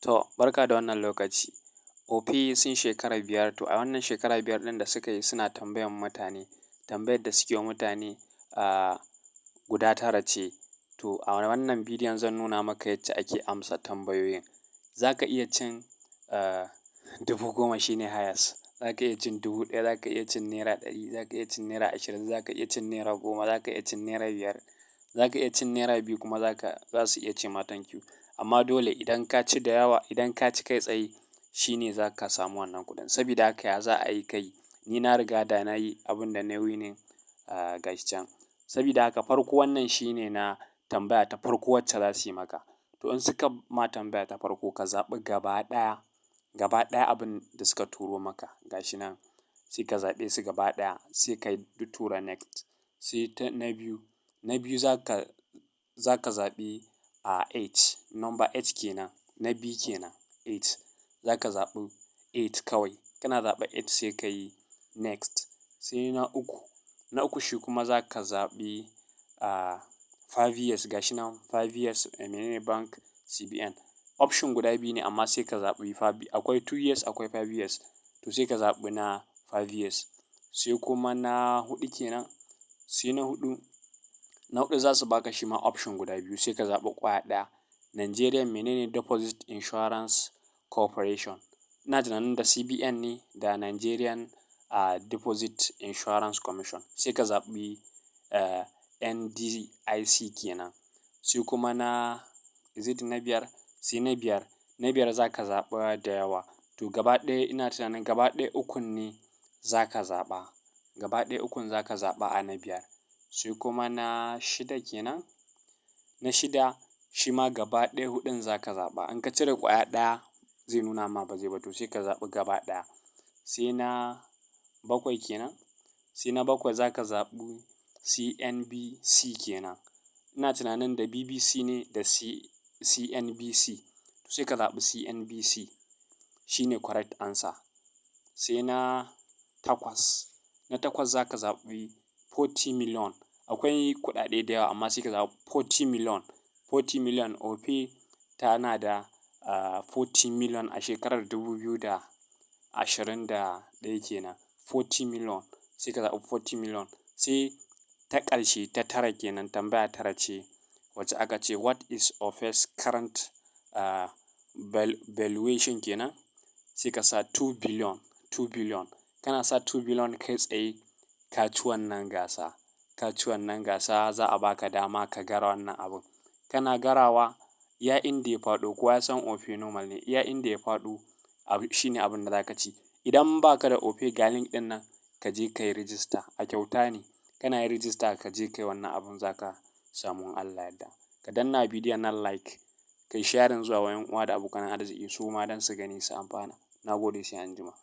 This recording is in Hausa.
To, barka da wannan lokaci. Opay sun shekara biyar, to a wannan shekara biyar ɗin da suka yi suna tambayan mutane. Tambayar da suke wa mutane, guda tara ce. To a wannan bidiyon zan nuna maka yacce ake amsa tambayoyin. Za ka iya cin, 10,000 shine highest. Za ka iya cin 1,000, za ka iya cin naira 100, za ka iya cin naira 20, za ka iya cin naira 10, za ka iya cin naira 5, za ka iya cin naira 2 kuma za su iya ce ma thank you. Amma dole idan ka ci da yawa, idan ka ci kai tsaye shine za ka samu wannan kuɗin. Sabida haka ya za a yi kai. Ni na riga da na yi abin da na yi winning, gashi can. Sabida haka farko wannan shine na tambaya ta farko wacce za su yi maka. To in suka ma tambaya ta farko ka zaɓi gaba ɗaya abin da suka turo maka gashi nan. Sai ka zaɓe su gaba ɗaya sai ka tura next. Sai na biyu za ka zaɓi 8, number 8 kenan. Na biyu kenan 8. Za ka zaɓi 8 kawai. Kana zaɓa 8 sai ka yi next. Sai na uku shi kuma za ka zaɓi, 5 years gashi nan 5 years menene bank CBN. Option guda biyu ne amma sai ka zaɓi akwai 2 years akwai 5 years. To sai ka zaɓi na 5 years. Sai kuma na huɗu kenan. Sai na huɗu za su baka shi ma option guda biyu sai ka zaɓi ƙwaya ɗaya. Nigerian menene Deposit Insurance Corporation. Ina tunanin da CBN ne da Nigerian, Deposit Insurance Commission. Sai ka zaɓi, NDIC kenan. Sai kuma na biyar? Sai na biyar za ka zaɓa da yawa. To gaba ɗaya ina tunanin gaba ɗaya ukun ne za ka zaɓa. Gaba ɗaya ukun za ka zaɓa a na biyar. Sai kuma na shida kenan. Na shida shi ma gaba ɗaya huɗun za ka zaɓa. In ka cire ƙwaya ɗaya zai nuna ma ba zai ba to sai ka zaɓi gaba ɗaya. Sai na bakwai kenan. Sai na bakwai za ka zaɓi CNBC kenan. Ina tunanin da BBC ne da CNBC. To sai ka zaɓi CNBC. Shi ne correct answer. Sai na takwas. Na takwas za ka zaɓi 40 million. Akwai kuɗaɗe da yawa amma sai ka zaɓi 40 million. 40 million Opay tana da, 40 million a shekarar 2021 kenan. 40 million. Sai ka zaɓi 40 million. Sai ta ƙarshe ta tara kenan tambaya tara ce wacce aka ce what is Opay's current, valuation kenan. Sai ka sa 2 billion. 2 billion. Kana sa 2 billion kai tsaye ka ci wannan gasa. Ka ci wannan gasa za a baka dama ka gara wannan abun. Kana garawa iya inda ya faɗo kowa ya san Opay normal ne. Iya inda ya faɗo shine abin da za ka ci. Idan ba ka da Opay ga link ɗin nan ka je ka yi register. A kyauta ne. Kana yin register ka je ka yi wannan abun za ka samu in Allah yadda. Ka danna bidiyon nan like. Kai sharing zuwa wa 'yan uwa da abokan arziki su ma don su gani su amfana. Na gode sai anjima.